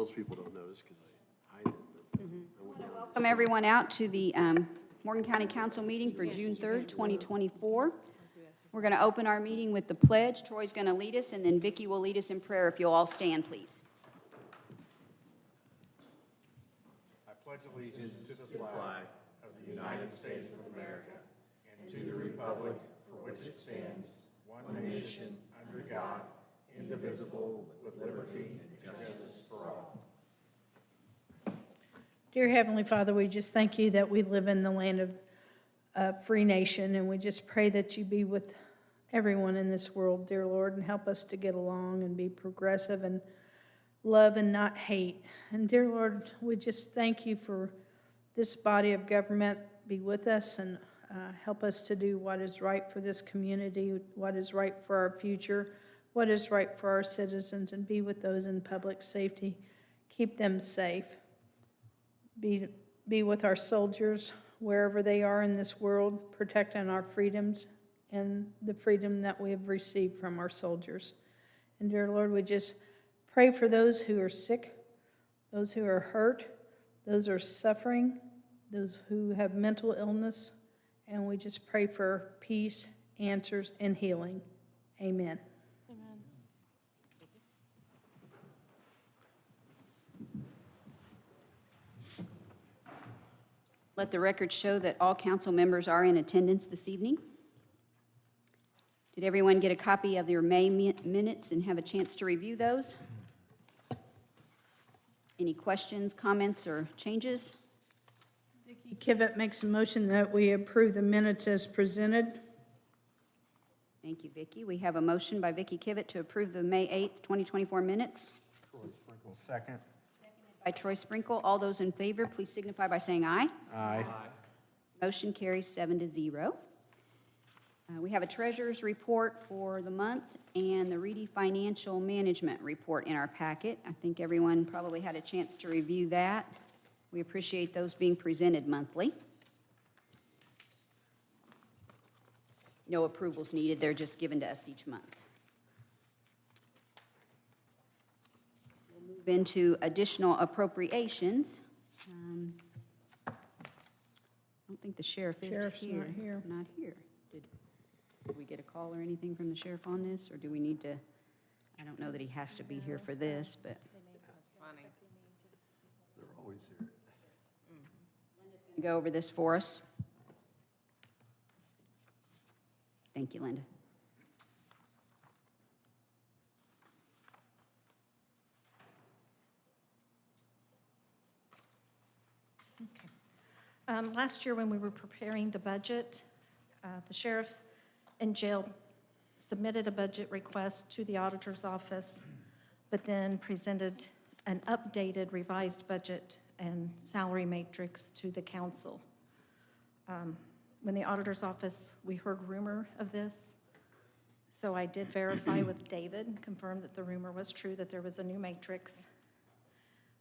most people don't notice because I hide it. But I went down to Welcome everyone out to the Morgan County Council meeting for June 3rd, 2024. We're going to open our meeting with the pledge. Troy's going to lead us, and then Vicki will lead us in prayer. If you'll all stand, please. I pledge allegiance to the flag of the United States of America and to the republic for which it stands, one nation, under God, indivisible, with liberty and justice for all. Dear Heavenly Father, we just thank you that we live in the land of a free nation, and we just pray that you be with everyone in this world, dear Lord, and help us to get along and be progressive and love and not hate. And dear Lord, we just thank you for this body of government. Be with us and help us to do what is right for this community, what is right for our future, what is right for our citizens, and be with those in public safety. Keep them safe. Be with our soldiers wherever they are in this world, protecting our freedoms and the freedom that we have received from our soldiers. And dear Lord, we just pray for those who are sick, those who are hurt, those who are suffering, those who have mental illness, and we just pray for peace, answers, and healing. Amen. Let the record show that all council members are in attendance this evening. Did everyone get a copy of your May minutes and have a chance to review those? Any questions, comments, or changes? Vicki Kivett makes a motion that we approve the minutes as presented. Thank you, Vicki. We have a motion by Vicki Kivett to approve the May 8th, 2024 minutes. Troy Sprinkle, second. By Troy Sprinkle. All those in favor, please signify by saying aye. Aye. Motion carries 7-0. We have a treasurer's report for the month and the Reedy Financial Management Report in our packet. I think everyone probably had a chance to review that. We appreciate those being presented monthly. No approvals needed. They're just given to us each month. We'll move into additional appropriations. I don't think the sheriff is Sheriff's here. not here. Not here. Did we get a call or anything from the sheriff on this, or do we need to? I don't know that he has to be here for this, but. They're always here. Go over this for us. Thank you, Linda. Last year when we were preparing the budget, the sheriff and jail submitted a budget request to the auditor's office, but then presented an updated revised budget and salary matrix to the council. When the auditor's office, we heard rumor of this, so I did verify with David and confirm that the rumor was true, that there was a new matrix.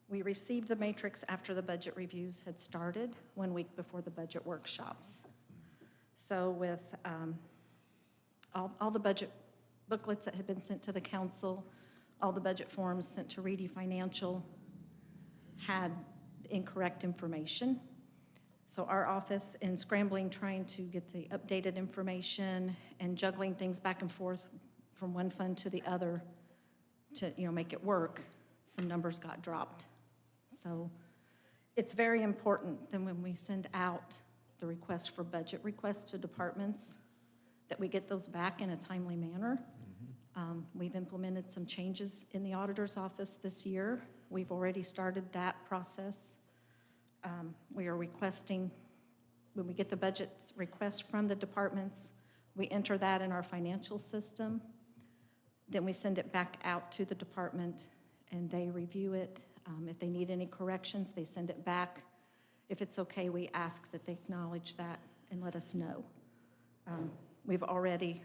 We received the matrix after the budget reviews had started, 1 week before the budget workshops. So with all the budget booklets that had been sent to the council, all the budget forms sent to Reedy Financial had incorrect information. So our office, in scrambling, trying to get the updated information and juggling things back and forth from one fund to the other to, make it work, some numbers got dropped. So it's very important that when we send out the request for budget requests to departments, that we get those back in a timely manner. We've implemented some changes in the auditor's office this year. We've already started that process. We are requesting, when we get the budget request from the departments, we enter that in our financial system. Then we send it back out to the department and they review it. If they need any corrections, they send it back. If it's okay, we ask that they acknowledge that and let us know. We've already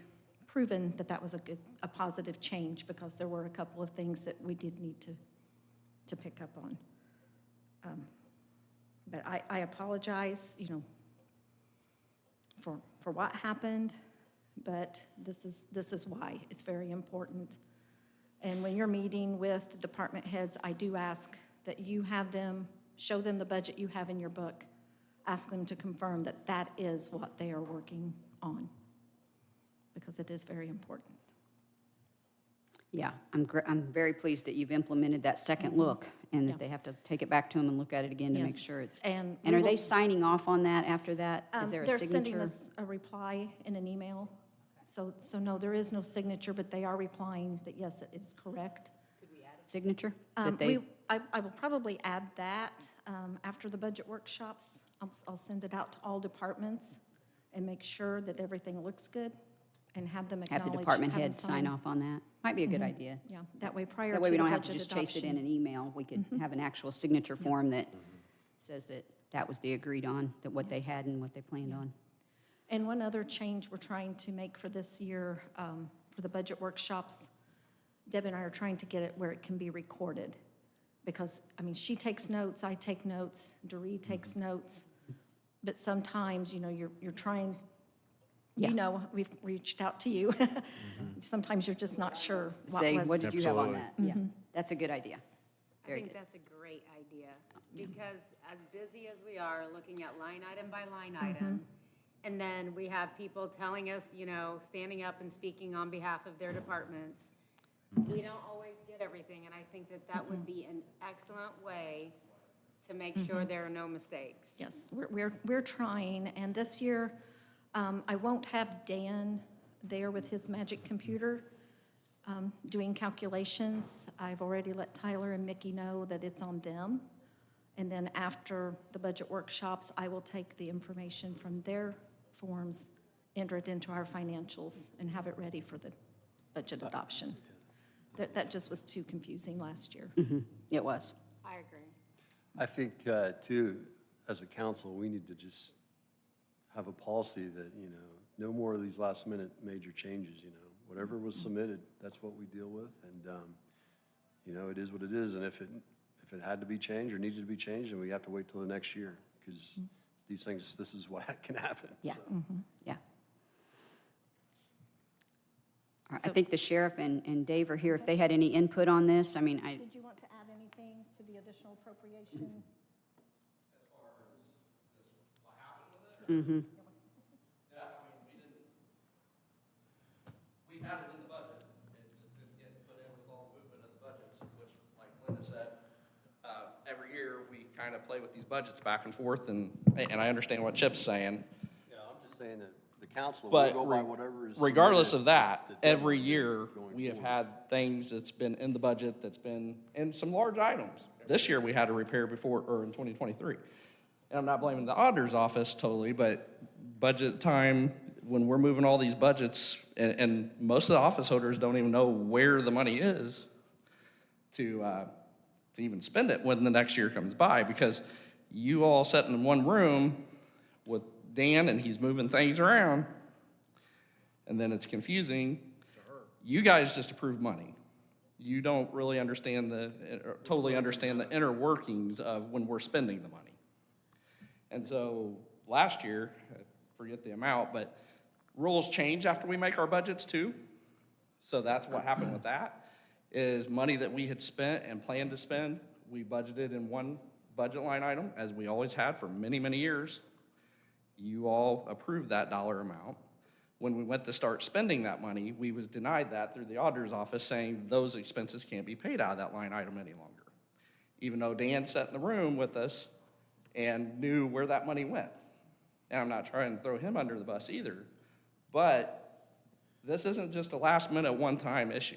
proven that that was a positive change because there were a couple of things that we did need to pick up on. But I apologize, for what happened, but this is why. It's very important. And when you're meeting with the department heads, I do ask that you have them, show them the budget you have in your book. Ask them to confirm that that is what they are working on, because it is very important. Yeah, I'm very pleased that you've implemented that second look and that they have to take it back to them and look at it again to make Yes. sure it's. And And we are will they s- signing off on that after that? Is there a They're sending signature? us a reply in an email. So no, there is no signature, but they are replying that, yes, it is correct. Signature? That they, I will probably add that after the budget workshops. I'll send it out to all departments and make sure that everything looks good and have them have acknowledge. the department have them heads sign off on that? Might be a good idea. Yeah, that way prior to That the way we don't have budget to just chase it in adoption. an email. We could have an actual signature form that says that that was the agreed on, that what they had and what they planned on. And one other change we're trying to make for this year, for the budget workshops, Deb and I are trying to get it where it can be recorded. Because, I mean, she takes notes, I take notes, Doree takes notes. But sometimes, you know, you're trying, Yeah. you know, we've reached out to you. Sometimes you're just not sure what Say, was. what did you have on Absolutely. that? Yeah, that's a good idea. I Very think good. that's a great idea, because as busy as we are, looking at line item by line item, and then we have people telling us, you know, standing up and speaking on behalf of their departments, we don't always get everything, and I think that that would be an excellent way to make sure there are no mistakes. Yes, we're trying, and this year, I won't have Dan there with his magic computer doing calculations. I've already let Tyler and Mickey know that it's on them. And then after the budget workshops, I will take the information from their forms, enter it into our financials, and have it ready for the budget adoption. That just was too confusing last year. It was. I agree. I think, too, as a council, we need to just have a policy that, you know, no more of these last-minute major changes, you know. Whatever was submitted, that's what we deal with, and, you know, it is what it is, and if it had to be changed or needed to be changed, then we have to wait till the next year, because these things, this is what can happen, Yeah. so. Yeah. All right, I think the sheriff and Dave are here. If they had any input on this, I mean, Did you want to add anything to the additional appropriation? We had it in the budget, it just didn't get put in with all the movement of the budgets, which, like Linda said, every year, we kind of play with these budgets back and forth, and I understand what Chip's saying. Yeah, I'm just saying that the council will But go by whatever is. regardless of submitted that, they every do year, going we have forward. had things that's been in the budget that's been in some large items. This year, we had a repair before, or in 2023. And I'm not blaming the auditor's office totally, but budget time, when we're moving all these budgets, and most of the office holders don't even know where the money is to even spend it when the next year comes by, because you all sitting in one room with Dan, and he's moving things around, and then it's confusing. You guys just approve money. You don't really understand totally understand the inner workings of when we're spending the money. And so last year, I forget the amount, but rules change after we make our budgets too. So that's what happened with that, is money that we had spent and planned to spend, we budgeted in one budget line item, as we always had for many, many years. You all approved that dollar amount. When we went to start spending that money, we was denied that through the auditor's office, saying those expenses can't be paid out of that line item any longer. Even though Dan sat in the room with us and knew where that money went. And I'm not trying to throw him under the bus either, but this isn't just a last minute, one-time issue.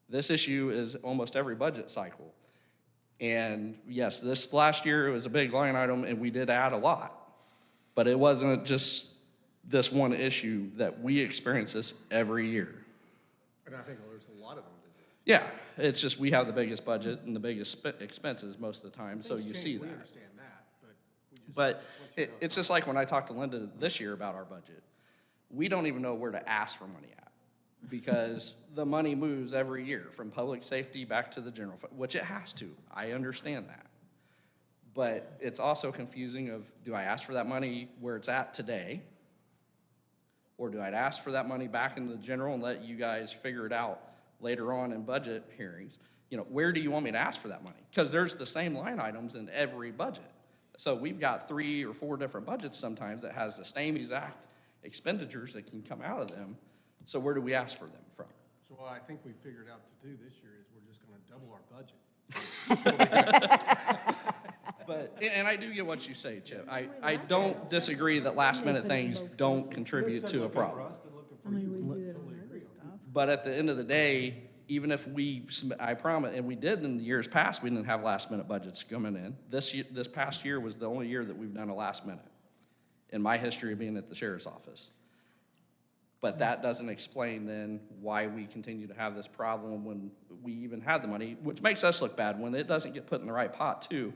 This issue is almost every budget cycle. And yes, this last year, it was a big line item, and we did add a lot. But it wasn't just this one issue that we experience this every year. And I think there's a lot of them to do. Yeah, it's just we have the biggest budget and the biggest expenses most of the time, so you Things see change, We that. understand that, but we just. But it's just like when I talked to Linda this year about our budget. We don't even know where to ask for money at, because the money moves every year from public safety back to the general fund, which it has to. I understand that. But it's also confusing of, do I ask for that money where it's at today? Or do I ask for that money back into the general and let you guys figure it out later on in budget hearings, you know, where do you want me to ask for that money? Because there's the same line items in every budget. So we've got 3 or 4 different budgets sometimes that has the same exact expenditures that can come out of them. So where do we ask for them from? So what I think we figured out to do this year is we're just gonna double our budget. But, and I do get what you say, Chip. I don't disagree that last minute things don't contribute to a problem. I mean, we do it on other stuff. But at the end of the day, even if we, I promise, and we did in the years past, we didn't have last minute budgets coming in. This past year was the only year that we've done a last minute in my history of being at the sheriff's office. But that doesn't explain then why we continue to have this problem when we even had the money, which makes us look bad when it doesn't get put in the right pot too.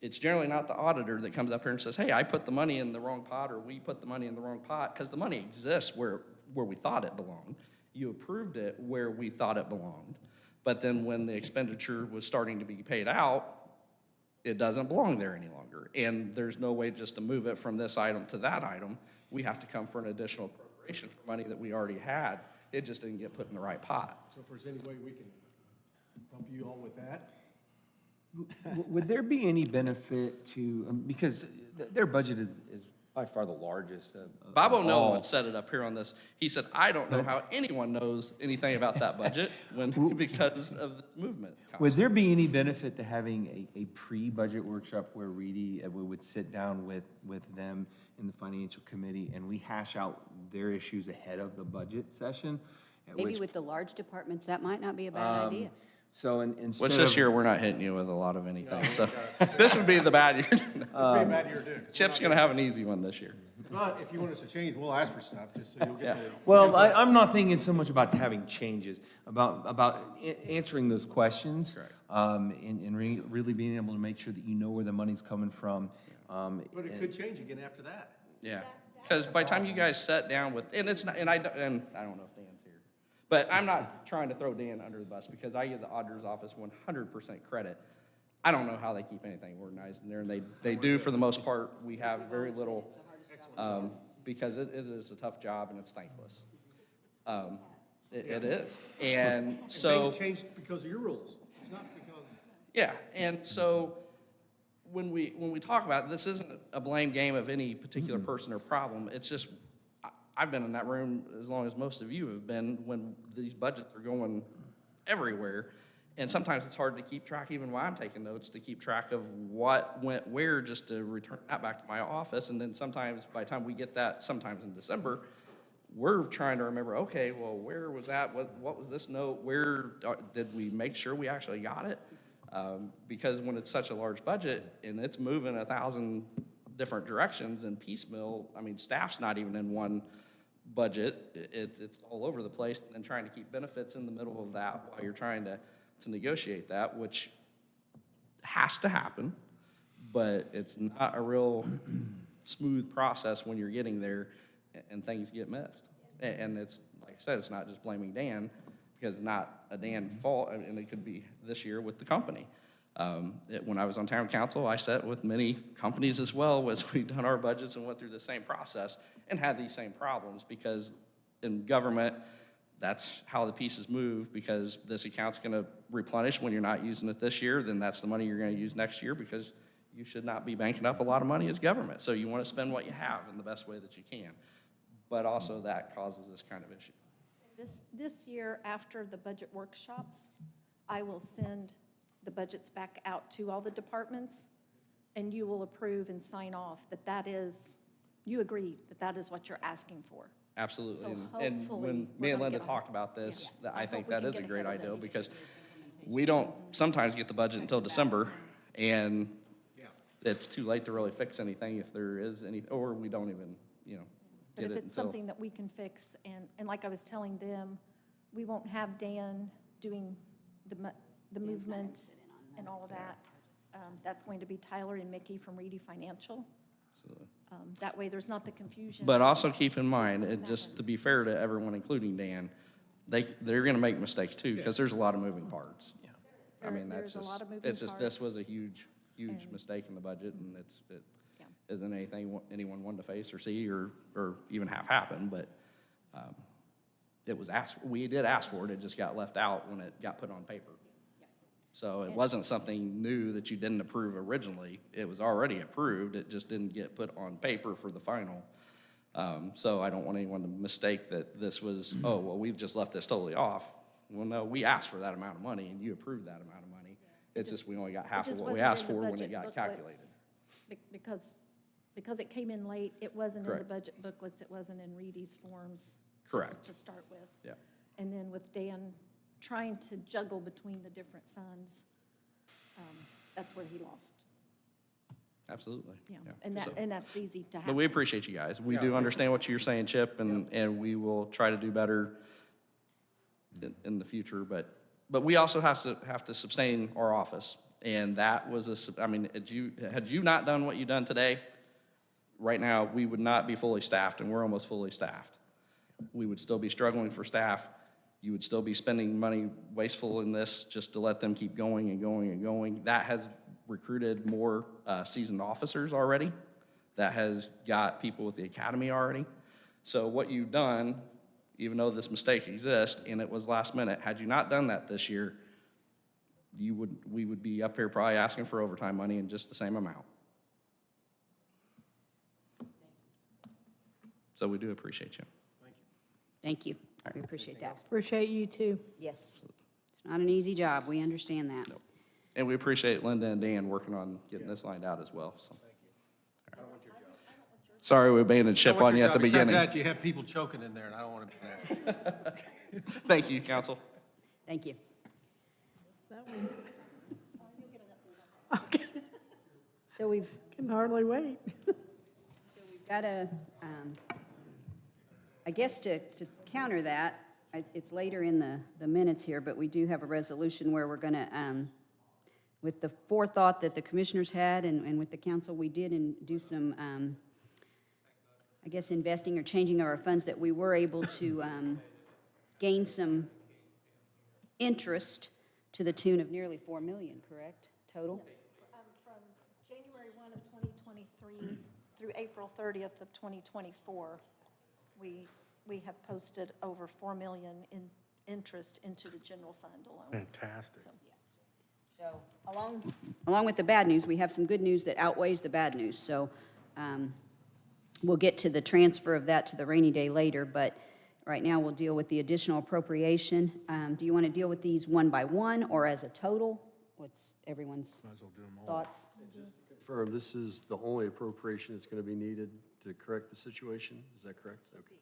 It's generally not the auditor that comes up here and says, hey, I put the money in the wrong pot, or we put the money in the wrong pot, because the money exists where we thought it belonged. You approved it where we thought it belonged. But then when the expenditure was starting to be paid out, it doesn't belong there any longer. And there's no way just to move it from this item to that item. We have to come for an additional appropriation for money that we already had. It just didn't get put in the right pot. So if there's any way we can help you all with that? Would there be any benefit to, because their budget is by far the largest of Bob O'Neill all. once said it up here on this. He said, I don't know how anyone knows anything about that budget because of this movement. Would there be any benefit to having a pre-budget workshop where we would sit down with them in the financial committee and we hash out their issues ahead of the budget session? At Maybe which- with the large departments, that might not be a bad idea. So instead Which of. this year, we're not hitting you with a lot of anything. So this would be the bad year. It's been a bad year too. 'cause we're Chip's not- going to have an easy one this year. But if you want us to change, we'll ask for stuff, just so you'll get the. Well, I'm not thinking so much about having changes, about answering those questions. Correct. And really being able to make sure that you know where the money's coming from. But it could change again after that. Yeah, because by the time you guys sat down with, and it's not, and I don't know if Dan's here, but I'm not trying to throw Dan under the bus because I give the auditor's office 100% credit. I don't know how they keep anything organized in there, and they do for the most part. We have very little, because it is a tough job and it's thankless. It is, and so. Things changed because of your rules. It's not because. Yeah, and so when we talk about it, this isn't a blame game of any particular person or problem. It's just, I've been in that room as long as most of you have been when these budgets are going everywhere. And sometimes it's hard to keep track, even while I'm taking notes, to keep track of what went where, just to return that back to my office. And then sometimes by the time we get that, sometimes in December, we're trying to remember, okay, well, where was that? What was this note? Where did we make sure we actually got it? Because when it's such a large budget and it's moving 1,000 different directions and piecemeal, I mean, staff's not even in one budget. It's all over the place, and trying to keep benefits in the middle of that while you're trying to negotiate that, which has to happen, but it's not a real smooth process when you're getting there and things get missed. And it's, like I said, it's not just blaming Dan, because it's not a Dan fault, and it could be this year with the company. When I was on town council, I sat with many companies as well as we'd done our budgets and went through the same process and had these same problems, because in government, that's how the pieces move, because this account's gonna replenish when you're not using it this year, then that's the money you're gonna use next year, because you should not be banking up a lot of money as government. So you wanna spend what you have in the best way that you can. But also that causes this kind of issue. This year, after the budget workshops, I will send the budgets back out to all the departments, and you will approve and sign off that is, you agree that is what you're asking for. Absolutely. So And hopefully when we're me and gonna Linda get on- talked about this, Yeah. I I think hope we that can is a get great ahead of idea, this. because we don't sometimes get the budget until December, and it's too late to really fix anything if there is any, or we don't even, But get if it it's until. something that we can fix, and like I was telling them, we won't have Dan doing the movement and all of that. That's going to be Tyler and Mickey from Reedy Financial. Absolutely. That way, there's not the confusion. But also keep in mind, wouldn't just happen. to be fair to everyone, including Dan, they're gonna make mistakes too, because there's a lot of moving parts. I mean, that's There's a lot just, of moving it's just, this parts. was a huge And- mistake in the budget, and it Yeah. isn't anything anyone wanted to face or see or even have happen, but, it was we did ask for it, it just got left out when it got put on paper. So it wasn't something new that you didn't approve originally. It was already approved, it just didn't get put on paper for the final. So I don't want anyone to mistake that this was, oh, well, we've just left this totally off. Well, no, we asked for that amount of money, and you approved that amount of money. It's just we only got half of just what we wasn't asked in the for when it budget got calculated. booklets. Because it came in late, it wasn't in the Correct. budget booklets, it wasn't in Reedy's forms. to- Correct. To start with. Yeah, And then with Dan trying to juggle between the different funds, that's where he lost. absolutely. Yeah, Yeah. and So- that's easy to But happen. we appreciate you guys. We do understand what you're saying, Chip, and we will try to do better in the future, but we also have to sustain our office. And that was I mean, had you not done what you've done today, right now, we would not be fully staffed, and we're almost fully staffed. We would still be struggling for staff. You would still be spending money wasteful in this just to let them keep going and going and going. That has recruited more seasoned officers already. That has got people with the academy already. So what you've done, even though this mistake exists and it was last minute, had you not done that this year, we would be up here probably asking for overtime money in just the same amount. So we do appreciate you. Thank you. We appreciate that. Appreciate you too. Yes. It's not an easy job. We understand that. And we appreciate Linda and Dan working on getting this lined out as well, so. Sorry we abandoned ship on you at the beginning. Besides that, you have people choking in there, and I don't want to do that. Thank you, council. Thank you. That one. Okay, So we've can hardly wait. got a, I guess to counter that, it's later in the minutes here, but we do have a resolution where we're going to, with the forethought that the commissioners had and with the council, we did do some, I guess, investing or changing of our funds that we were able to gain some interest to the tune of nearly 4 million, correct, total? From January 1 of 2023 through April 30th of 2024, we have posted over 4 million in interest into the general fund alone. Fantastic. So, So along with the bad news, we have some good news that outweighs the bad news. So we'll get to the transfer of that to the rainy day later, but right now we'll deal with the additional appropriation. Do you want to deal with these one by one or as a total? What's everyone's thoughts? Confirm, this is the only appropriation that's going to be needed to correct the situation? Is that correct? Okay.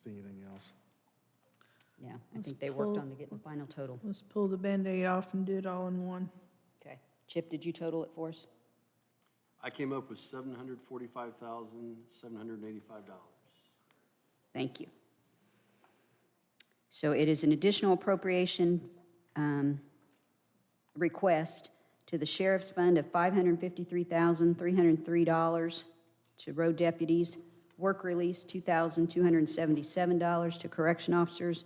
See anything else? Yeah, I think they worked on to get the final total. Let's pull the Band-Aid off and do it all in one. Okay. Chip, did you total it for us? I came up with $745,785. Thank you. So it is an additional appropriation request to the sheriff's fund of $553,303 to road deputies, work release $2,277 to correction officers,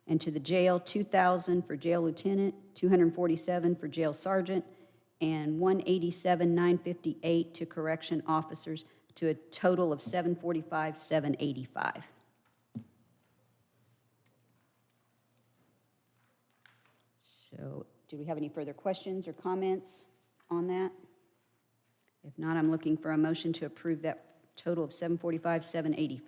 and to the jail $2,000 for jail lieutenant, $247 for jail sergeant, and $187,958 to correction officers, to a total of $745,785. So, do we have any further questions or comments on that? If not, I'm looking for a motion to approve that total of $745,785.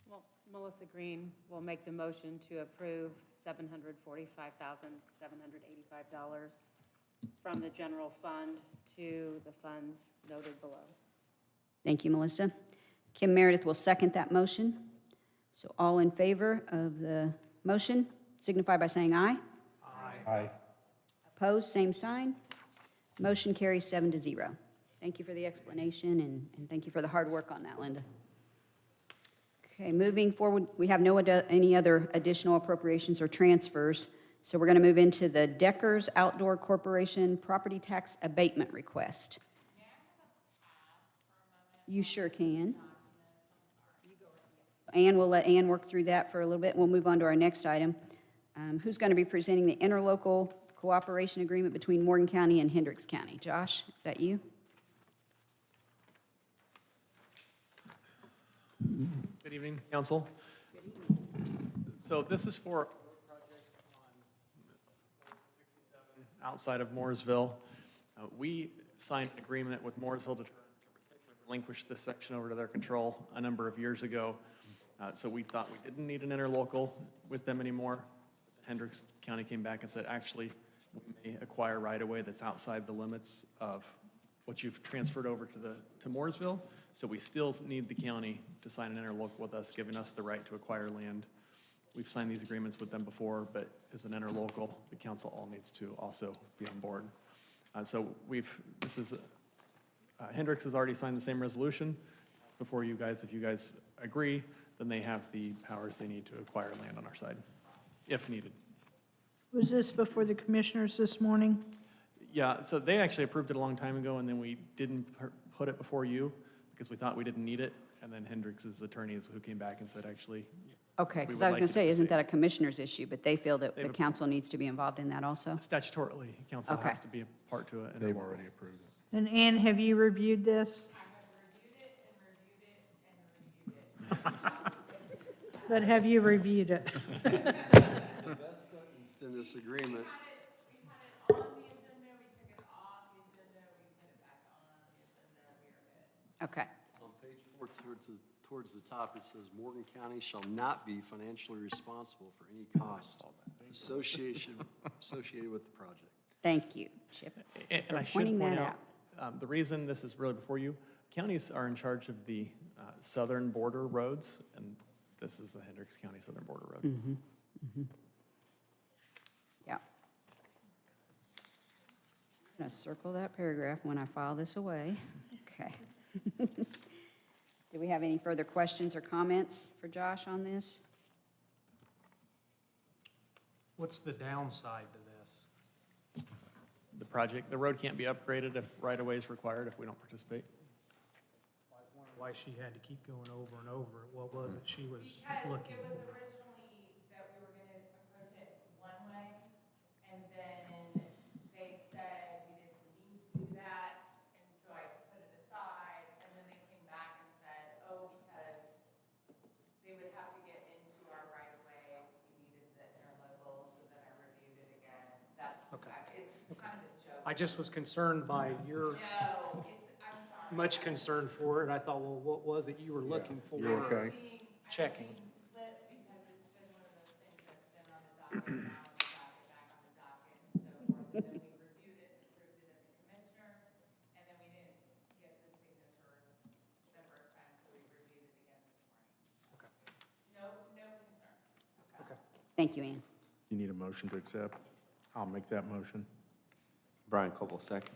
Well, Melissa Green will make the motion to approve $745,785 from the general fund to the funds noted below. Thank you, Melissa. Kim Meredith will second that motion. So all in favor of the motion signify by saying aye. Aye. Opposed, same sign. Motion carries 7-0. Thank you for the explanation, and thank you for the hard work on that, Linda. Okay, moving forward, we have any other additional appropriations or transfers, so we're going to move into the Deckers Outdoor Corporation property tax abatement request. You sure can. Ann, we'll let Ann work through that for a little bit. We'll move on to our next item. Who's going to be presenting the interlocal cooperation agreement between Morgan County and Hendricks County? Josh, is that you? Good evening, council. So this is for a project on 67 outside of Mooresville. We signed an agreement with Mooresville to relinquish this section over to their control a number of years ago. So we thought we didn't need an interlocal with them anymore. Hendricks County came back and said, actually, we may acquire right-of-way that's outside the limits of what you've transferred over to Mooresville. So we still need the county to sign an interlocal with us, giving us the right to acquire land. We've signed these agreements with them before, but as an interlocal, the council all needs to also be on board. So Hendricks has already signed the same resolution before you guys. If you guys agree, then they have the powers they need to acquire land on our side, if needed. Was this before the commissioners this morning? Yeah, so they actually approved it a long time ago, and then we didn't put it before you because we thought we didn't need it. And then Hendricks's attorney is who came back and said, actually, Okay, We because would I was like going to to say, isn't participate. that a commissioner's issue? But they feel that the They've- council needs to be involved in that also? statutorily, council Okay. has to be a part to it. They've already approved it. And Ann, have you reviewed this? But have you reviewed it? The best sentence in this agreement, Okay, on page 4, towards the top, it says, Morgan County shall not be financially responsible for any cost associated with the project. thank you, Chip, And for I should pointing point that out, the reason this is really before you, counties are in charge of the southern border roads, and this is the Hendricks County Southern Border Road. Yeah. I'm going to circle that paragraph when I file this away. Okay. Do we have any further questions or comments for Josh on this? What's the downside to this? The road can't be upgraded if right-of-way is required if we don't participate. I was wondering why she had to keep going over and over. What was it she was looking Because it was for? originally that we were gonna approach it one way, and then they said we didn't need to do that, and so I put it aside, and then they came back and said, oh, because they would have to get into our right of way, we needed the interlocal, so then I reviewed it again. That's, Okay. it's kind of a joke. I just was concerned by your No, I'm sorry. much concern for it. I thought, well, what was it you were looking for? Checking. Split because it's been one of those things that's been on the docket, now on the docket, back on the docket, and so forth. And then we reviewed it, approved it at the commissioners, and then we didn't get the signatures the first time, so we reviewed it again this morning. Okay. No concerns. Okay. Thank you, Ann. You need a motion to accept? I'll make that motion. Brian Coble, second.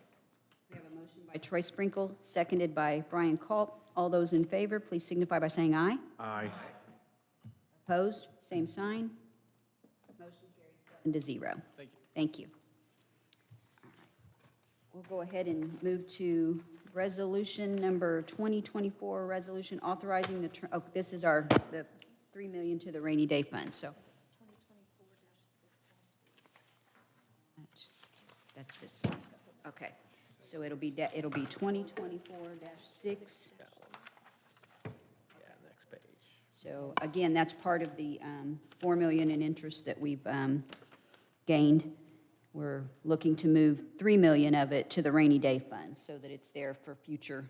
We have a motion by Troy Sprinkle, seconded by Brian Culp. All those in favor, please signify by saying aye. Aye. Opposed, same sign. Motion carries 7-0. Thank you. Thank you. All right. We'll go ahead and move to resolution number 2024, resolution authorizing this is the $3 million to the rainy day fund, so. That's this one. Okay, so it'll be 2024-6. Next page. So again, that's part of the $4 million in interest that we've gained. We're looking to move $3 million of it to the rainy day fund so that it's there for future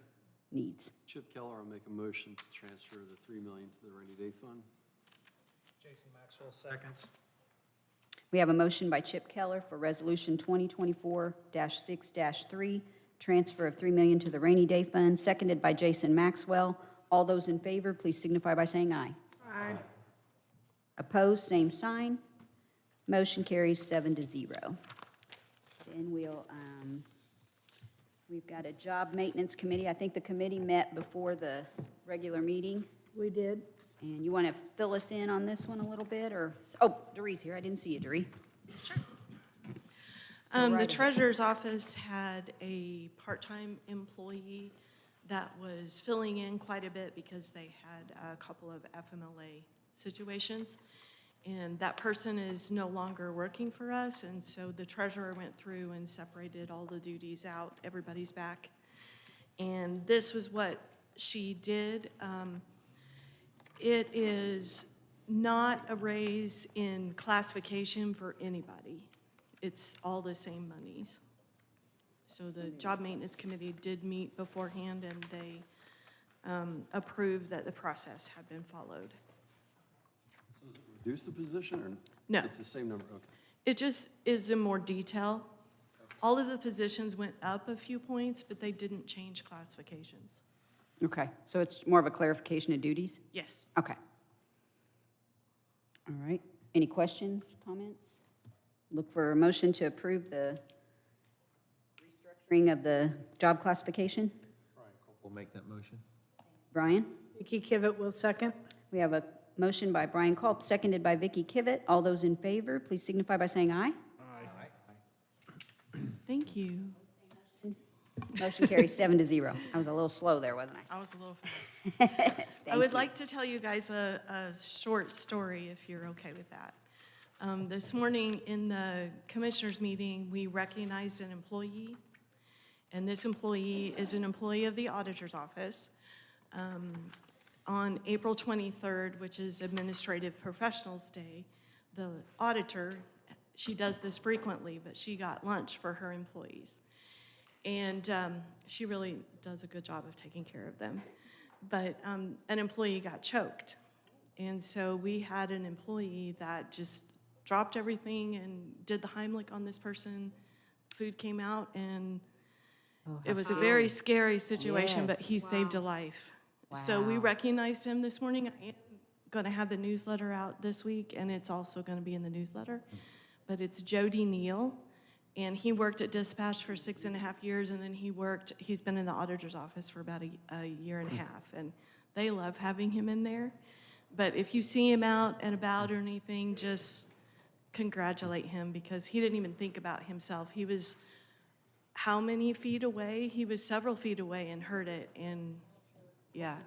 needs. Chip Keller will make a motion to transfer the $3 million to the rainy day fund. Jason Maxwell seconds. We have a motion by Chip Keller for Resolution 2024-6-3, transfer of $3 million to the rainy day fund, seconded by Jason Maxwell. All those in favor, please signify by saying aye. Aye. Opposed, same sign. Motion carries 7-0. Then we've got a job maintenance committee. I think the committee met before the regular meeting. We did. And you want to fill us in on this one a little bit, or, oh, Doree's here. I didn't see you, Doree. The treasurer's office had a part-time employee that was filling in quite a bit because they had a couple of FMLA situations. And that person is no longer working for us, and so the treasurer went through and separated all the duties out. Everybody's back. And this was what she did. It is not a raise in classification for anybody. It's all the same monies. So the Job Maintenance Committee did meet beforehand, and they approved that the process had been followed. Reduce the position, or? No. It's the same number, okay. It just is in more detail. All of the positions went up a few points, but they didn't change classifications. Okay, so it's more of a clarification of duties? Yes. Okay. All right. Any questions, comments? Look for a motion to approve the restructuring of the job classification. We'll make that motion. Brian? Vicki Kivett will second. We have a motion by Brian Culp, seconded by Vicki Kivett. All those in favor, please signify by saying aye. Thank you. Motion carries 7-0. I was a little slow there, wasn't I? I was a little fast. I would you. like to tell you guys a short story, if you're okay with that. This morning in the commissioners' meeting, we recognized an employee, and this employee is an employee of the auditor's office. On April 23rd, which is Administrative Professionals Day, the auditor, she does this frequently, but she got lunch for her employees. And she really does a good job of taking care of them. But an employee got choked. And so we had an employee that just dropped everything and did the Heimlich on this person. Food came out, and it was a very scary situation, but he saved a life. So we Wow. recognized him this morning. I am going to have the newsletter out this week, and it's also going to be in the newsletter. But it's Jody Neal, and he worked at Dispatch for 6.5 years, and then he's been in the auditor's office for about a year and a half, and they love having him in there. But if you see him out and about or anything, just congratulate him, because he didn't even think about himself. He was how many feet away? He was several feet away and heard it, and yeah.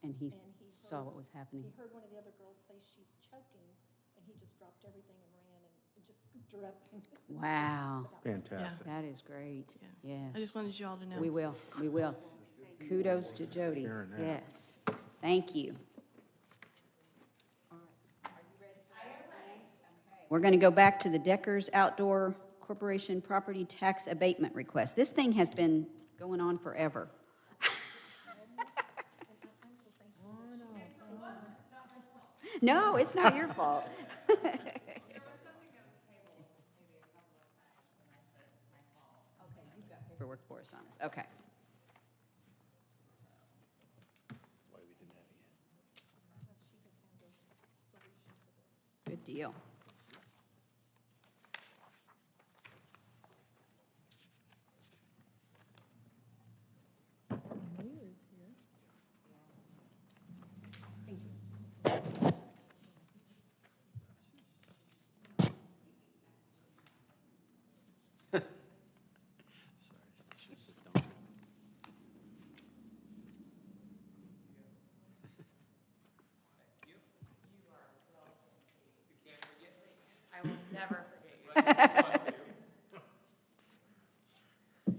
And he saw what was happening. He heard one of the other girls say she's choking, and he just dropped everything and ran and just scooped her up. Wow, Fantastic. that is great. I Yes. just wanted you all to know. We will, we will. Kudos to Jody. Sharing that. Yes, thank you. We're going to go back to the Deckers Outdoor Corporation Property Tax Abatement Request. This thing has been going on forever. No, it's not your fault. Paperwork for us on this, okay. Good deal. I will never forget you.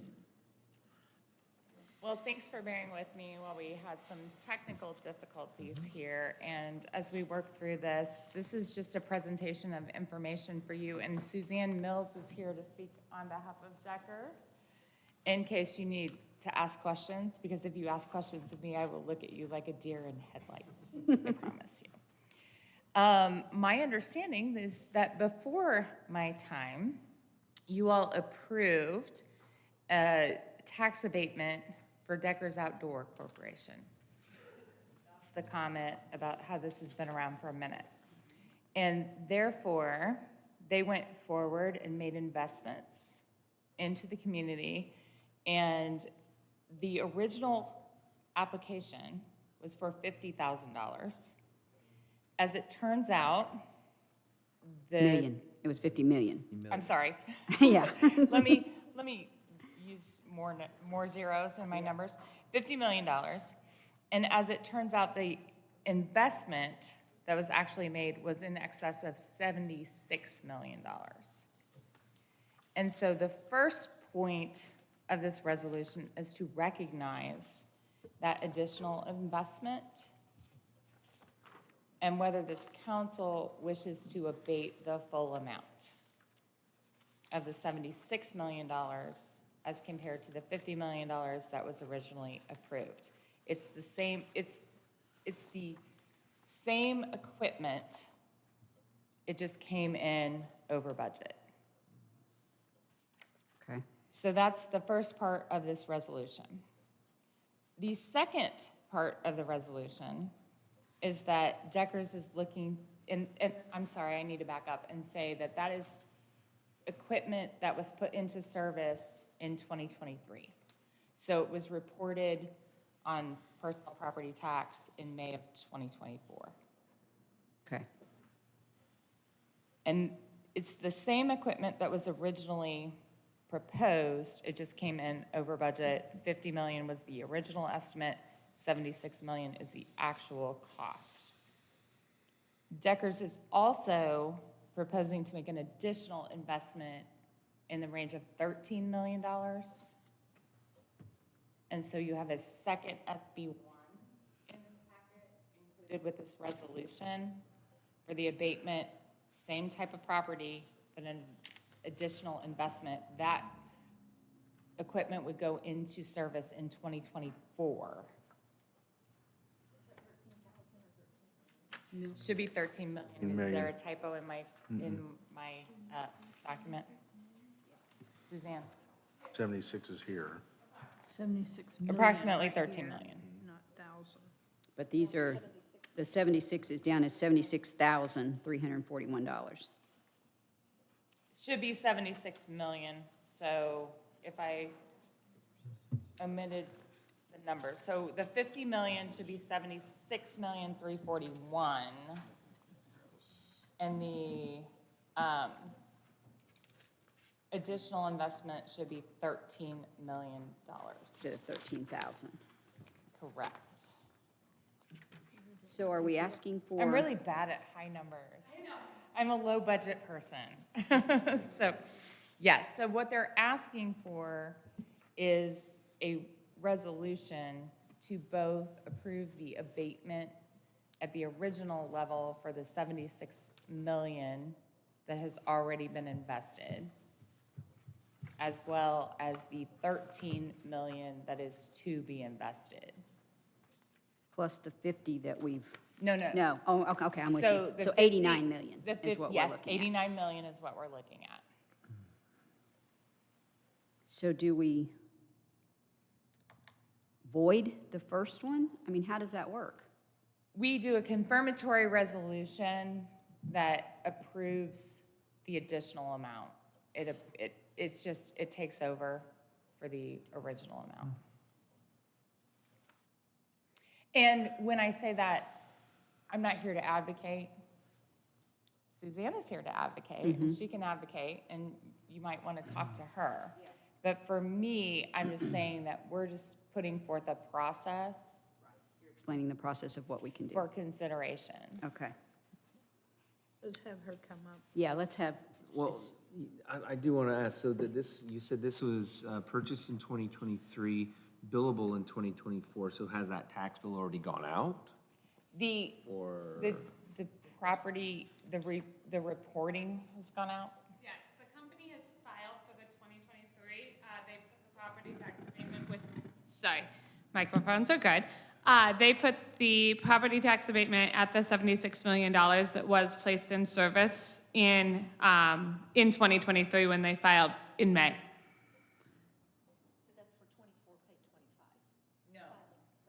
Well, thanks for bearing with me while we had some technical difficulties here. And as we work through this, this is just a presentation of information for you. And Suzanne Mills is here to speak on behalf of Decker in case you need to ask questions, because if you ask questions of me, I will look at you like a deer in headlights, I promise you. My understanding is that before my time, you all approved a tax abatement for Deckers Outdoor Corporation. That's the comment about how this has been around for a minute. And therefore, they went forward and made investments into the community, and the original application was for $50,000. As it turns out, Million, it was 50 million. I'm sorry. Yeah. Let me use more zeros in my numbers. $50 million. And as it turns out, the investment that was actually made was in excess of $76 million. And so the first point of this resolution is to recognize that additional investment and whether this council wishes to abate the full amount of the $76 million as compared to the $50 million that was originally approved. It's the same, it's the same equipment, it just came in over budget. Okay. So that's the first part of this resolution. The second part of the resolution is that Deckers is looking, and I'm sorry, I need to back up and say that that is equipment that was put into service in 2023. So it was reported on personal property tax in May of 2024. Okay. And it's the same equipment that was originally proposed, it just came in over budget. 50 million was the original estimate, 76 million is the actual cost. Deckers is also proposing to make an additional investment in the range of $13 million. And so you have a second SB1 in this packet included with this resolution for the abatement, same type of property, but an additional investment. That equipment would go into service in 2024. Should be 13 million. Is there a typo in my document? Suzanne? 76 is here. 76 million. Approximately right 13 here, million. Not thousand. But these are, the 76 is down as $76,341. Should be 76 million, so if I omitted the number, so the 50 million should be 76,341. And the additional investment should be $13 million. Instead of 13,000. Correct. So are we asking for? I'm really bad at high numbers. I know. I'm a low budget person. So, yes, so what they're asking for is a resolution to both approve the abatement at the original level for the 76 million that has already been invested, as well as the 13 million that is to be invested. Plus the 50 that we've, No, no. no, oh, okay, I'm with So you. the So 50 89 million the is what we're yes, looking at. 89 million is what we're looking at. So do we void the first one? I mean, how does that work? We do a confirmatory resolution that approves the additional amount. It's just, it takes over for the original amount. And when I say that, I'm not here to advocate. Suzanne is here to advocate, and she can advocate, and you might want to talk to her. But for me, I'm just saying that we're just putting forth a process You're explaining the process of what we can do. for consideration. Okay. Let's have her come up. Yeah, let's have, Well, I do want to ask, so that this, you said this was purchased in 2023, billable in 2024, so has that tax bill already gone out? The Or? The property, the reporting has gone out? Yes, the company has filed for the 2023. They put the property tax abatement with, sorry, microphones are good. They put the property tax abatement at the $76 million that was placed in service in 2023 when they filed in May. That's for 24, pay 25. No,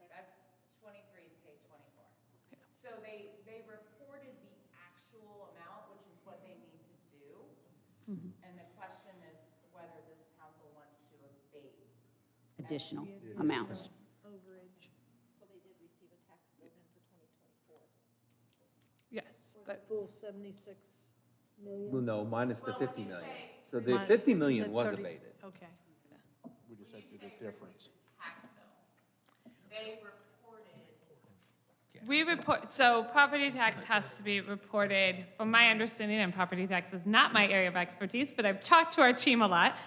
that's 23, pay 24. So they reported the actual amount, which is what they need to do. And the question is whether this council wants to abate. additional amounts. Overage. So they did receive a tax bill then for 2024. Yes, but Full 76 million. Well, no, minus the 50 million. So the Minus 50 million the was 30 abated. Okay. We just had to do the difference. tax bill. They reported. So property tax has to be reported, from my understanding, and property tax is not my area of expertise, but I've talked to our team a lot.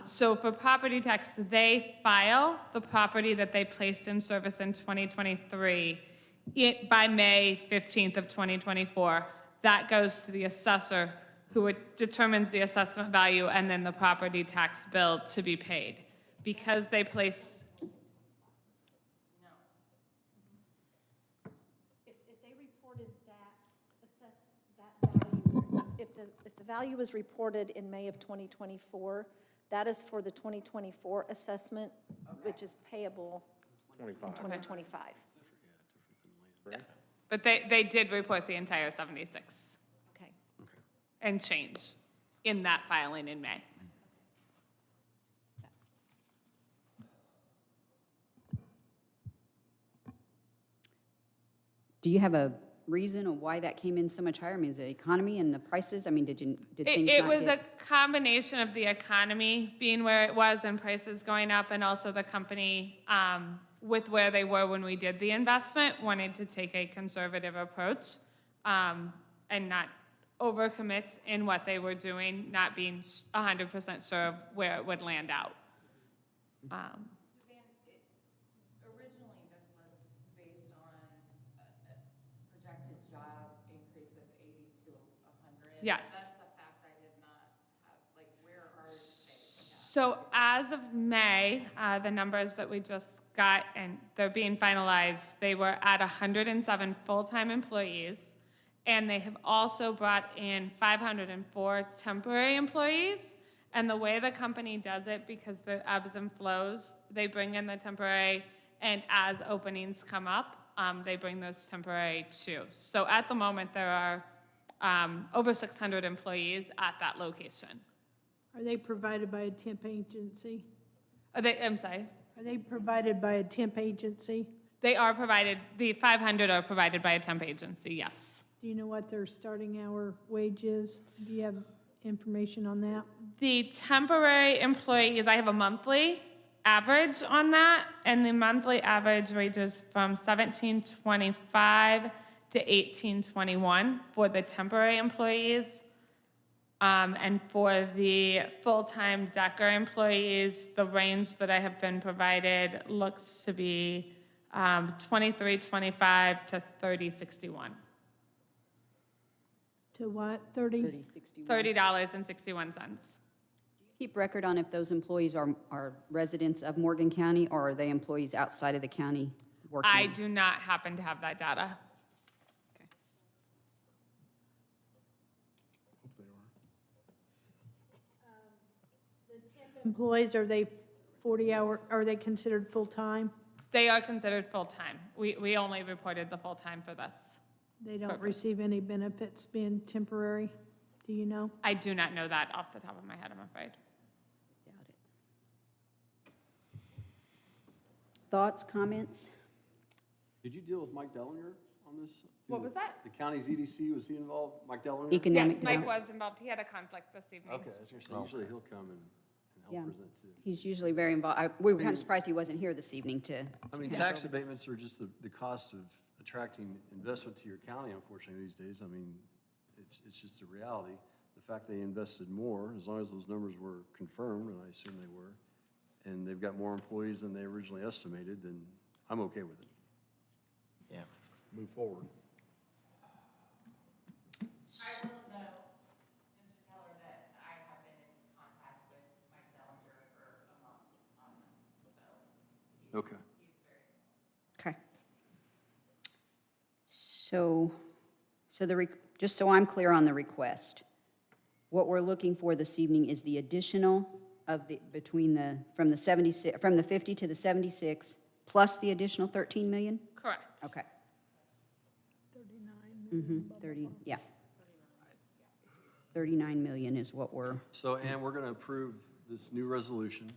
So for property tax, they file the property that they placed in service in 2023 by May 15th of 2024. That goes to the assessor, who determines the assessment value and then the property tax bill to be paid. Because they place, If they reported that value, if the value was reported in May of 2024, that is for the 2024 assessment, which is payable in 2025. but they did report the entire 76 Okay. and change in that filing in May. Do you have a reason of why that came in so much higher? I mean, is it the economy and the prices? I mean, did things It not was a get? combination of the economy being where it was and prices going up, and also the company, with where they were when we did the investment, wanted to take a conservative approach, and not overcommit in what they were doing, not being 100% sure of where it would land out. Suzanne, Originally, this was based on a projected job increase of 80 to 100. Yes. That's a fact I did not have, like, where are they? So as of May, the numbers that we just got, and they're being finalized, they were at 107 full-time employees, and they have also brought in 504 temporary employees. And the way the company does it, because the ebbs and flows, they bring in the temporary, and as openings come up, they bring those temporary too. So at the moment, there are over 600 employees at that location. Are they provided by a temp agency? I'm sorry. Are they provided by a temp agency? They are provided, the 500 are provided by a temp agency, yes. Do you know what their starting hour wage is? Do you have information on that? The temporary employees, I have a monthly average on that, and the monthly average ranges from $17.25 to $18.21 for the temporary employees. And for the full-time Decker employees, the range that I have been provided looks to be $23.25 to $30.61. To what, 30? $30.61. Keep record on if those employees are residents of Morgan County, or are they employees outside of the county working? I do not happen to have that data. Employees, are they 40-hour, are they considered full-time? They are considered full-time. We only reported the full-time for this. They don't receive any benefits being temporary? Do you know? I do not know that off the top of my head, I'm afraid. Doubt it. Thoughts, comments? Did you deal with Mike Dellinger on this? What was that? The county's EDC, was he involved, Mike Dellinger? Economic Yes, Mike development. was involved. He had a conflict this evening. Okay, I was gonna say, usually he'll come and Yeah. help present too. He's usually very involved. We were kind of surprised he wasn't here this evening to. I mean, tax abatements are just the cost of attracting investment to your county, unfortunately, these days. I mean, it's just a reality. The fact they invested more, as long as those numbers were confirmed, and I assume they were, and they've got more employees than they originally estimated, then I'm okay with it. Yeah. Move forward. Mm-hmm. I will know, Mr. Keller, that I have been in contact with Mike Dellinger for a month on this, so Okay. he's very. Okay. Just so I'm clear on the request, what we're looking for this evening is the additional of from the 76, from the 50 to the 76, plus the additional 13 million? Correct. Okay. 30, yeah. 39 million is what we're, So, and we're gonna approve this new resolution,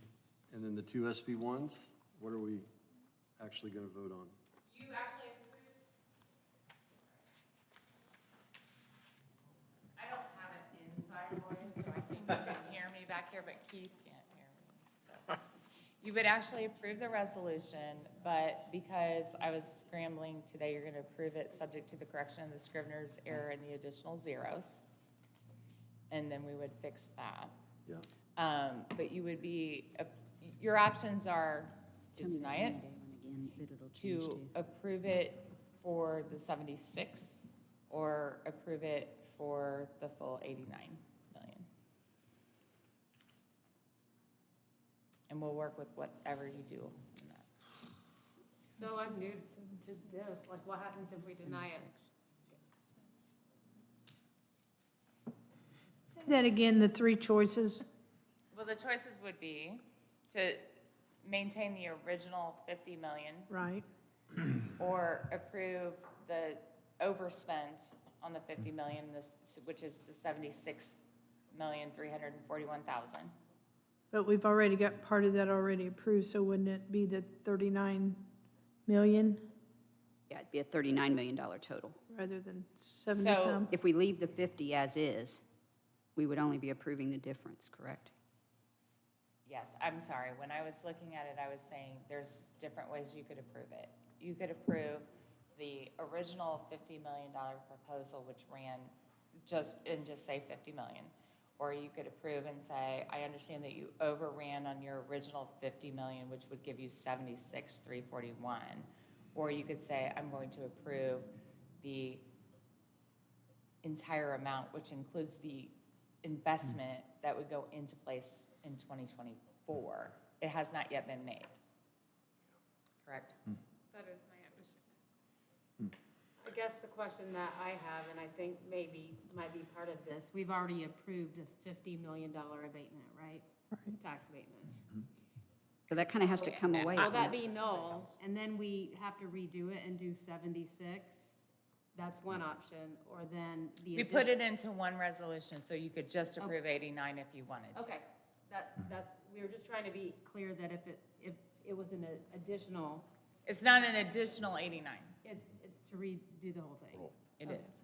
and then the two SB ones, what are we actually gonna vote on? You actually approved? I don't have an inside voice, so I think you can hear me back here, but Keith can't hear me, so. You would actually approve the resolution, but because I was scrambling today, you're gonna approve it subject to the correction of the Scrivener's error and the additional zeros. And then we would fix that. Yeah. But you would be, your options are to deny it, to approve it for the 76 or approve it for the full 89 million. And we'll work with whatever you do in that. So I'm new to this, like what happens if we deny it? Say that again, the three choices. Well, the choices would be to maintain the original 50 million Right. or approve the overspend on the 50 million, which is the 76,341,000. But we've already got part of that already approved, so wouldn't it be the 39 million Yeah, it'd be a $39 million total. rather than 70 So- some? If we leave the 50 as is, we would only be approving the difference, correct? Yes, I'm sorry. When I was looking at it, I was saying there's different ways you could approve it. You could approve the original $50 million proposal, which ran just say 50 million. Or you could approve and say, I understand that you overran on your original 50 million, which would give you 76,341. Or you could say, I'm going to approve the entire amount, which includes the investment that would go into place in 2024. It has not yet been made. Correct? That is my understanding. I guess the question that I have, and I think maybe might be part of this, we've already approved a $50 million abatement, right? Tax abatement. So that kind of has to come away Will from that it. be null, and then we have to redo it and do 76? That's one option, or then the We put it into one resolution, so you could just approve 89 if you wanted to. Okay, that's, we were just trying to be clear that if it was an additional, It's not an additional 89. it's to redo the whole thing. It Okay. is.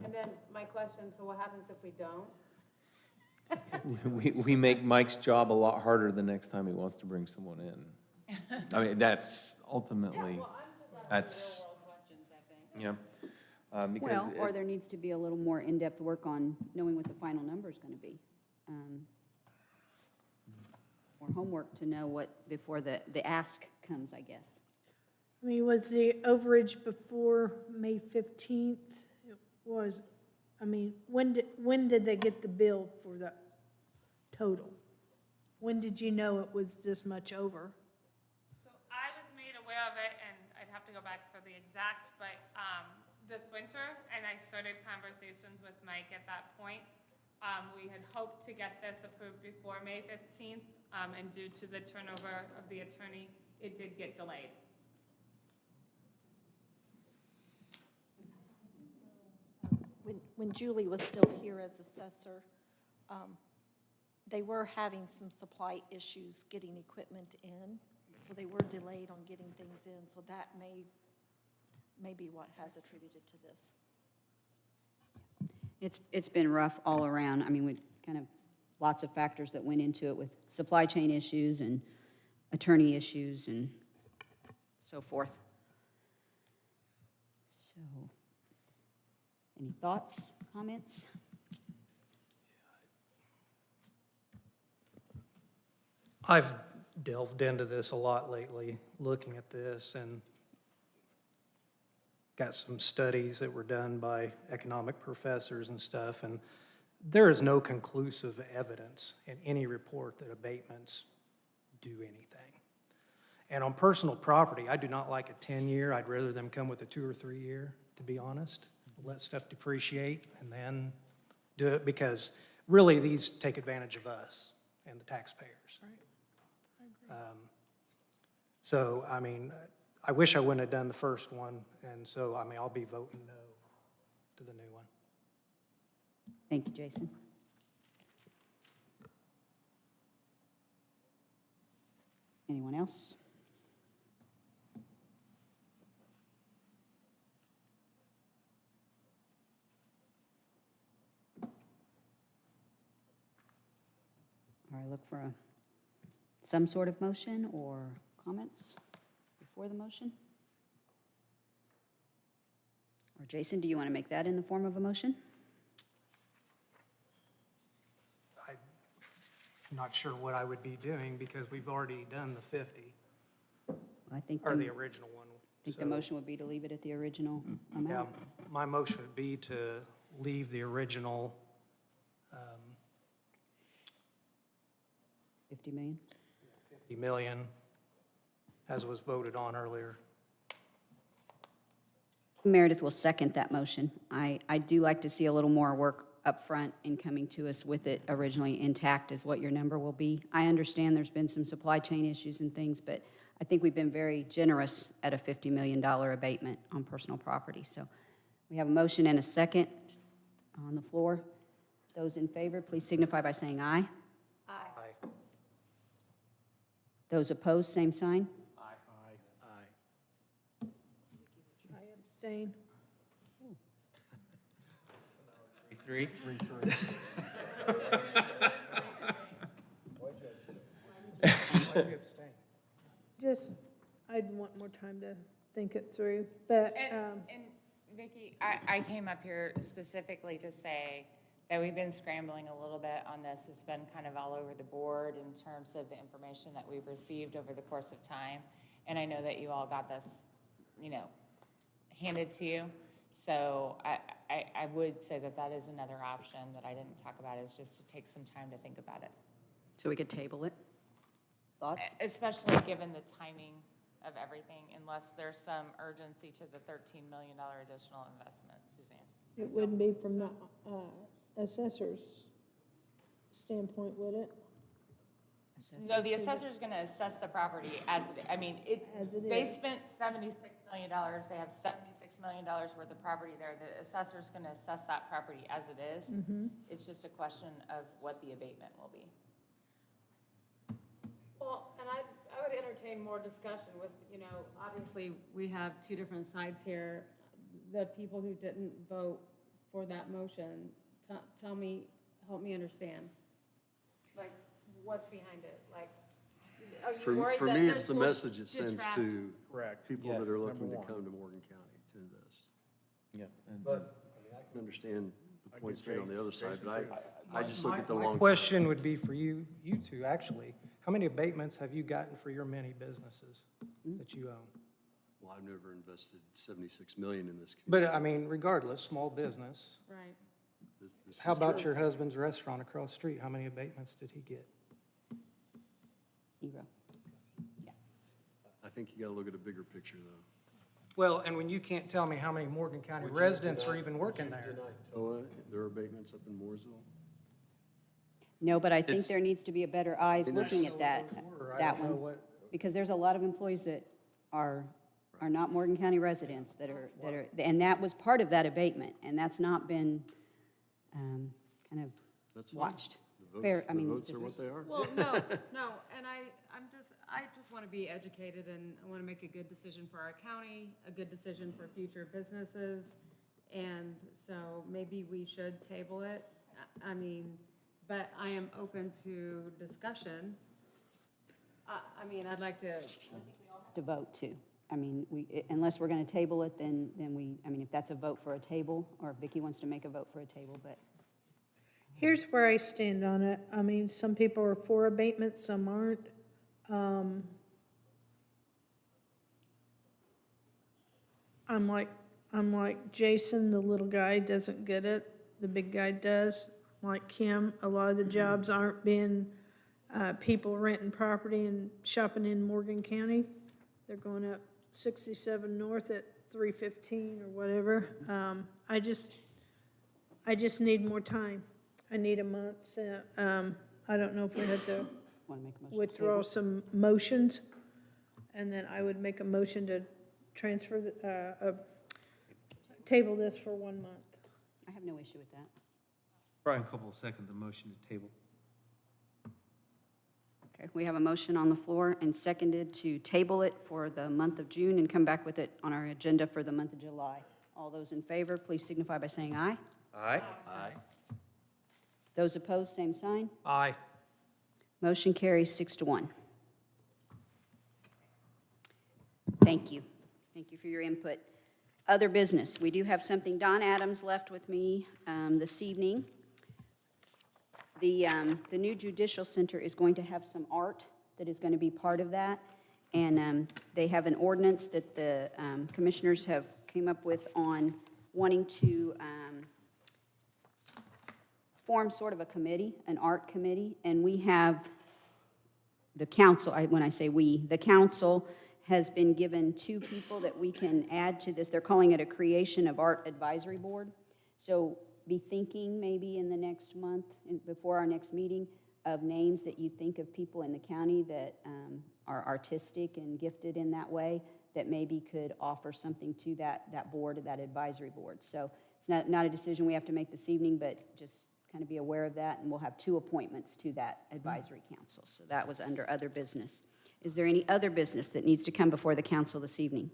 And then my question, so what happens if we don't? We make Mike's job a lot harder the next time he wants to bring someone in. I mean, that's ultimately, that's, Real world questions, I think. yeah. Because Well, or it- there needs to be a little more in-depth work on knowing what the final number is going to be. Or homework to know what, before the ask comes, I guess. I mean, was the overage before May 15th? It was, I mean, when did they get the bill for the total? When did you know it was this much over? So I was made aware of it, and I'd have to go back for the exact, but this winter, and I started conversations with Mike at that point. We had hoped to get this approved before May 15th, and due to the turnover of the attorney, it did get delayed. When Julie was still here as assessor, they were having some supply issues getting equipment in, so they were delayed on getting things in, so that may be what has attributed to this. It's been rough all around. I mean, we kind of, lots of factors that went into it with supply chain issues and attorney issues and so forth. So, any thoughts, comments? I've delved into this a lot lately, looking at this, and got some studies that were done by economic professors and stuff, and there is no conclusive evidence in any report that abatements do anything. And on personal property, I do not like a 10-year. I'd rather them come with a 2 or 3 year, to be honest. Let stuff depreciate and then do it, because really these take advantage of us and the taxpayers. So, I mean, I wish I wouldn't have done the first one, and so, I mean, I'll be voting no to the new one. Thank you, Jason. Anyone else? All right, look for some sort of motion or comments before the motion? Or Jason, do you want to make that in the form of a motion? I'm not sure what I would be doing, because we've already done the 50, I think or the- the original one. think the So- motion would be to leave it at the original Yeah, amount. my motion would be to leave the original 50 million? 50 million as was voted on earlier. Meredith will second that motion. I do like to see a little more work up front in coming to us with it originally intact as what your number will be. I understand there's been some supply chain issues and things, but I think we've been very generous at a $50 million abatement on personal property. So we have a motion and a second on the floor. Those in favor, please signify by saying aye. Aye. Those opposed, same sign. Aye. I abstain. 3. Just, I'd want more time to think it through, but, And Vicki, I came up here specifically to say that we've been scrambling a little bit on this. It's been kind of all over the board in terms of the information that we've received over the course of time. And I know that you all got this, handed to you. So I would say that that is another option that I didn't talk about, is just to take some time to think about it. So we could table it. Thoughts? Especially given the timing of everything, unless there's some urgency to the $13 million additional investment, Suzanne. it wouldn't be from the assessor's standpoint, would it? No, the assessor's gonna assess the property as it, As it they is. spent $76 million, they have $76 million worth of property there. The assessor's gonna assess that property as it is. It's just a question of what the abatement will be. Well, and I would entertain more discussion with, obviously, we have two different sides here. The people who didn't vote for that motion, tell me, help me understand. Like, what's behind it? Like, are you worried For that me, this it's the will message it sends detract- to Correct. people Yeah, that are number looking to one. come to Morgan County to invest. Yeah. But, I can understand the points made on the other side, but I just look at the My long. question would be for you two, actually. How many abatements have you gotten for your many businesses that you own? Well, I've never invested 76 million in this. But, regardless, small business. Right. This How is about true. your husband's restaurant across the street? How many abatements did he get? 0. I think you gotta look at a bigger picture, though. Well, and when you can't tell me how many Morgan County residents are even working there. Deny TOA, their abatements up in Mooresville? No, but I think It's- there needs to be a better eyes And there's- looking at that, I that don't know one. what, Because there's a lot of employees that are not Morgan County residents that are, and that was part of that abatement, and that's not been kind of That's fine. watched. The Fair, votes, I the mean, votes this are what is- they are. Well, no, and I just want to be educated, and I want to make a good decision for our county, a good decision for future businesses, and so maybe we should table it. But I am open to discussion. I'd like to, To vote too. Unless we're going to table it, then if that's a vote for a table, or if Vicki wants to make a vote for a table, but Here's where I stand on it. Some people are for abatement, some aren't. I'm like Jason, the little guy doesn't get it, the big guy does. Like Kim, a lot of the jobs aren't being, people renting property and shopping in Morgan County. They're going up 67 north at 315 or whatever. I just need more time. I need a month, so, I don't know if we had to want to make a motion to withdraw table. some motions, and then I would make a motion to transfer, table this for 1 month. I have no issue with that. Brian Coble will second the motion to table. Okay, we have a motion on the floor and seconded to table it for the month of June and come back with it on our agenda for the month of July. All those in favor, please signify by saying aye. Aye. Aye. Those opposed, same sign. aye. Motion carries 6-1. Thank you. Thank you for your input. Other business, we do have something. Don Adams left with me this evening. The new judicial center is going to have some art that is going to be part of that. And they have an ordinance that the commissioners have came up with on wanting to form sort of a committee, an art committee, and we have the council, when I say we, the council has been given 2 people that we can add to this. They're calling it a Creation of Art Advisory Board. So be thinking maybe in the next month, before our next meeting, of names that you think of people in the county that are artistic and gifted in that way, that maybe could offer something to that board, that advisory board. So it's not a decision we have to make this evening, but just kind of be aware of that, and we'll have 2 appointments to that advisory council. So that was under other business. Is there any other business that needs to come before the council this evening?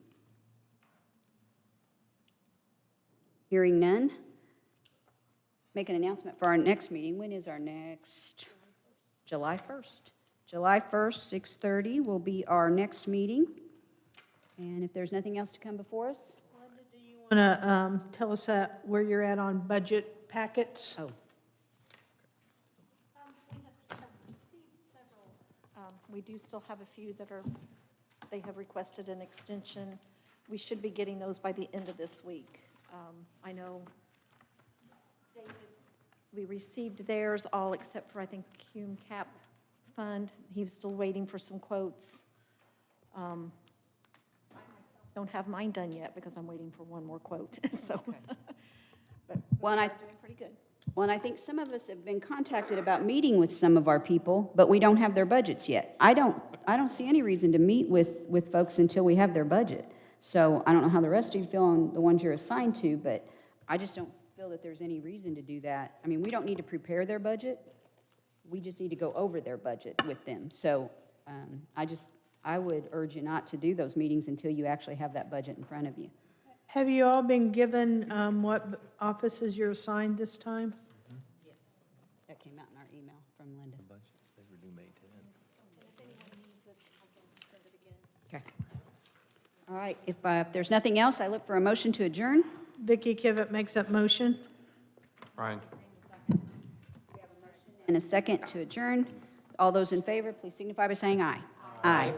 Hearing none. Make an announcement for our next meeting. When is our next? July 1st. July 1st, 6:30 will be our next meeting. And if there's nothing else to come before us? Want to tell us where you're at on budget packets? Oh, We do still have a few that they have requested an extension. We should be getting those by the end of this week. I know David, we received theirs all except for, I think, Cume Cap Fund. He was still waiting for some quotes. I myself don't have mine done yet because I'm waiting for one more quote, so. But well, and we're doing pretty good. Well, and I think some of us have been contacted about meeting with some of our people, but we don't have their budgets yet. I don't see any reason to meet with folks until we have their budget. So I don't know how the rest of you feel on the ones you're assigned to, but I just don't feel that there's any reason to do that. I mean, we don't need to prepare their budget. We just need to go over their budget with them. So I would urge you not to do those meetings until you actually have that budget in front of you. Have you all been given what offices you're assigned this time? Yes. That came out in our email from Linda. Okay. All right, if there's nothing else, I look for a motion to adjourn. Vicki Kivett makes that motion. Brian? And a second to adjourn. All those in favor, please signify by saying aye. Aye.